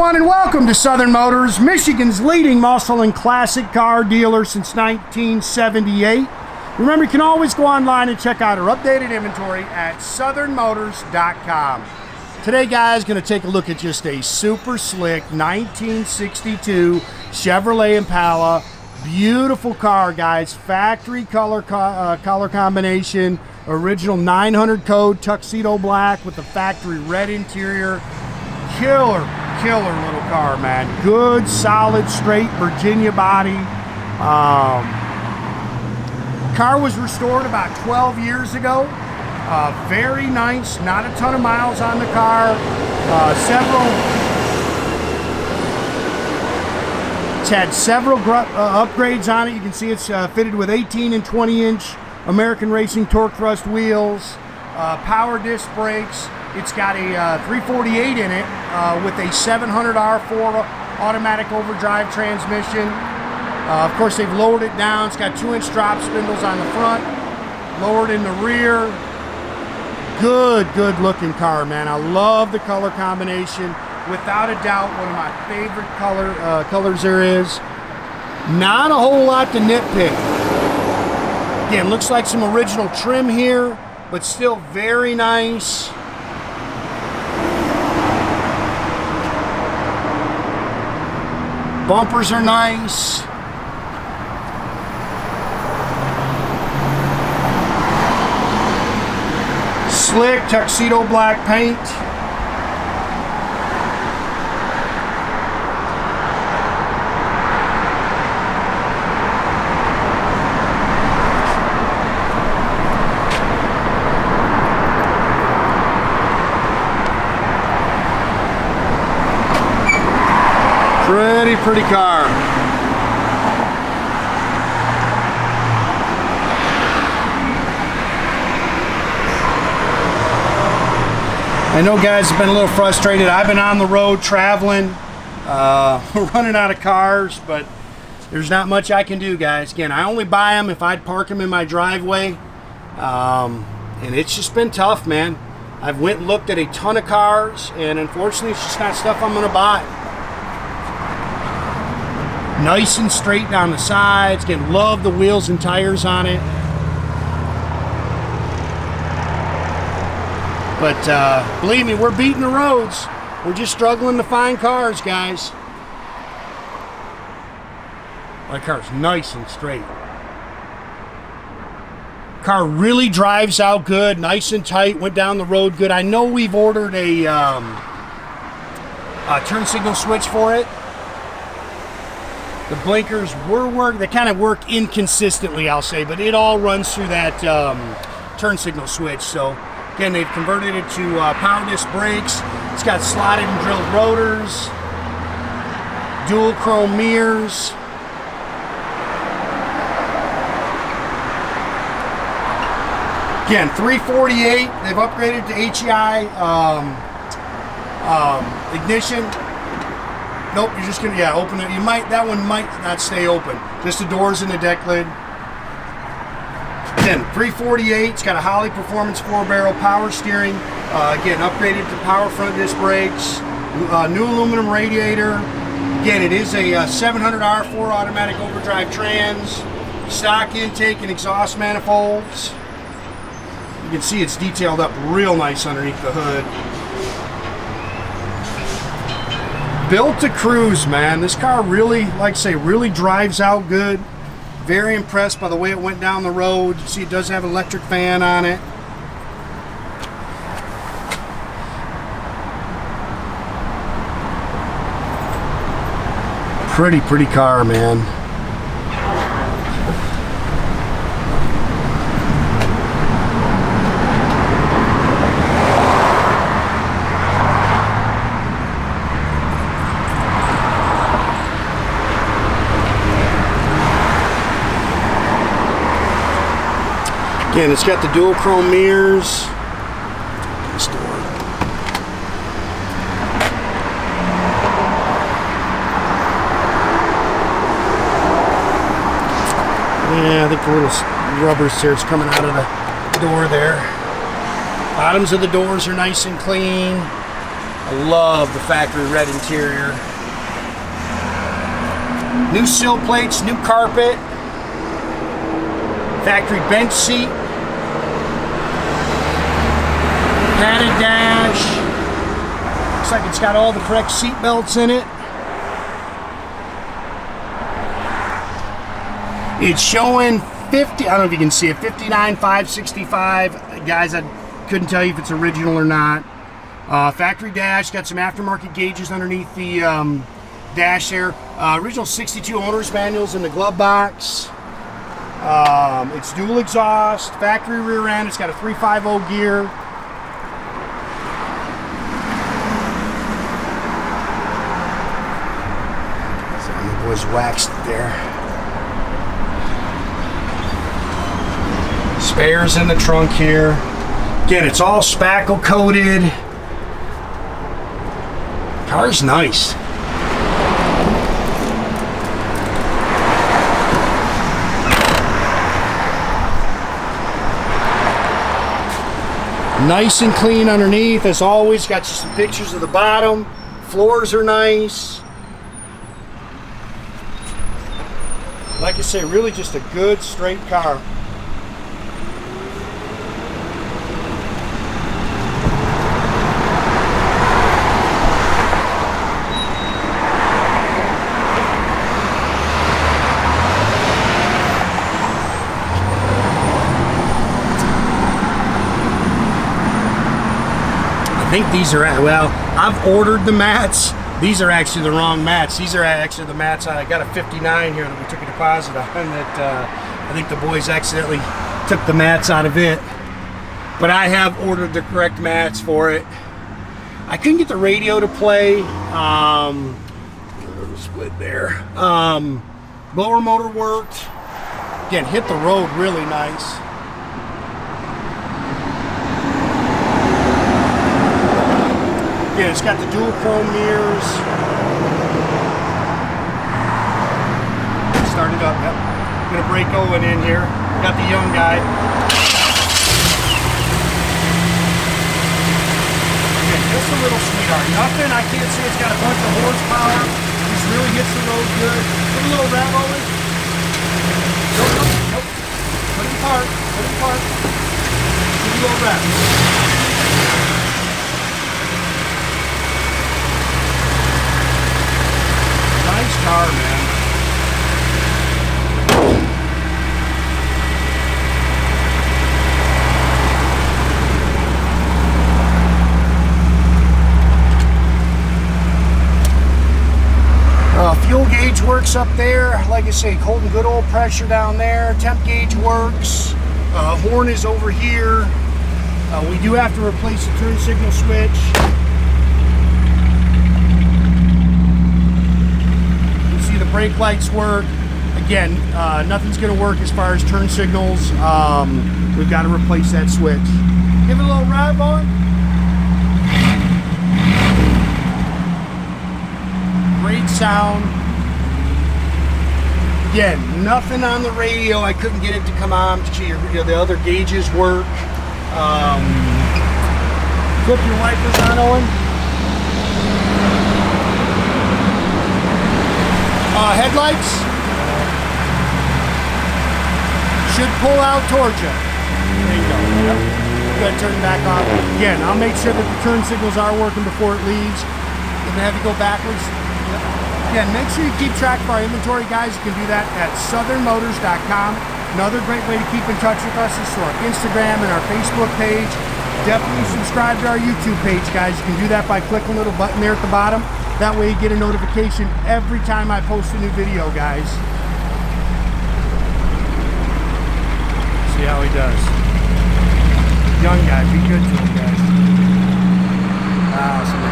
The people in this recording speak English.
everyone, and welcome to Southern Motors, Michigan's leading muscle and classic car dealer since 1978. Remember, you can always go online and check out our updated inventory at southernmotors.com. Today, guys, going to take a look at just a super slick 1962 Chevrolet Impala. Beautiful car, guys. Factory color combination. Original 900 code Tuxedo black with the factory red interior. Killer little car, man. Good, solid, straight Virginia body. Car was restored about 12 years ago. Very nice. Not a ton of miles on the car. It's had several upgrades on it. You can see it's fitted with 18 and 20-inch American Racing torque thrust wheels, power disc brakes. It's got a 348 in it with a 700 R4 automatic overdrive transmission. Of course, they've lowered it down. It's got 2-inch drop spindles on the front, lowered in the rear. Good looking car, man. I love the color combination. Without a doubt, one of my favorite colors there is. Not a whole lot to nitpick. Again, looks like some original trim here, but still very nice. Bumpers are nice. Slick Tuxedo black paint. Pretty car. I know guys have been a little frustrated. I've been on the road traveling, running out of cars, but there's not much I can do, guys. Again, I only buy them if I'd park them in my driveway, and it's just been tough, man. I've went and looked at a ton of cars, and unfortunately it's just not stuff I'm gonna buy. Nice and straight down the sides. Again, love the wheels and tires on it. But believe me, we're beating the roads. We're just struggling to find cars, guys. My car's nice and straight. Car really drives out good, nice and tight, went down the road good. I know we've ordered a turn signal switch for it. The blinkers they kind of work inconsistently, I'll say, but it all runs through that turn signal switch. So again, they've converted it to power disc brakes. It's got slotted and drilled rotors, dual chrome mirrors. Again, 348. They've upgraded to HEI ignition. Nope, you're just gonna open it. That one might not stay open. Just the doors and the deck lid. Again, 348. It's got a Holley Performance 4-barrel power steering. Again, upgraded to power front disc brakes. New aluminum radiator. Again, it is a 700 R4 automatic overdrive trans. Stock intake and exhaust manifolds. You can see it's detailed up real nice underneath the hood. Built to cruise, man. This car really, like I say, really drives out good. Very impressed by the way it went down the road. You see it does have an electric fan on it. Pretty car, man. Again, it's got the dual chrome mirrors. This door. Yeah, I think the little rubber starts coming out of the door there. Bottoms of the doors are nice and clean. I love the factory red interior. New sill plates, new carpet, factory bench seat, padded dash. Looks like it's got all the correct seat belts in it. It's showing 50, I don't know if you can see it, 59,565. Guys, I couldn't tell you if it's original or not. Factory dash, got some aftermarket gauges underneath the dash there. Original 62 owner's manuals in the glove box. It's dual exhaust, factory rear end. It's got a 350 gear. So the boys waxed it there. Spares in the trunk here. Again, it's all spackle coated. Car's nice. Nice and clean underneath, as always. Got you some pictures of the bottom. Floors are nice. Like I say, really just a good straight car. I think these are, well, I've ordered the mats. These are actually the wrong mats. These are actually the mats. I got a 59 here that we took a deposit on that I think the boys accidentally took the mats out of it. But I have ordered the correct mats for it. I couldn't get the radio to play. Split there. Blower motor worked. Again, hit the road really nice. Yeah, it's got the dual chrome mirrors. Start it up. Yep. Gonna break Owen in here. Got the young guy. Yeah, just a little sweetheart. Nothing. I can't see. It's got a bunch of horsepower. Just really hits the road good. Put a little rev, Owen. Nope. Put it in park. Put it in park. Give it a little rev. Nice car, man. Fuel gauge works up there. Like I say, holding good old pressure down there. Temp gauge works. Horn is over here. We do have to replace the turn signal switch. The brake lights work. Again, nothing's going to work as far as turn signals. We've got to replace that switch. Give it a little rev on. Great sound. Again, nothing on the radio. I couldn't get it to come on. The other gauges work. Flip your wipers on, Owen. Headlights should pull out towards you. There you go. Yep. Go ahead, turn it back on. Again, I'll make sure that the turn signals are working before it leaves. If they have to go backwards. Yep. Again, make sure you keep track of our inventory, guys. You can do that at southernmotors.com. Another great way to keep in touch with us is through our Instagram and our Facebook page. Definitely subscribe to our YouTube page, guys. You can do that by clicking the little button there at the bottom. That way you get a notification every time I post a new video, guys. See how he does. Young guy, be good to him, guys. Awesome.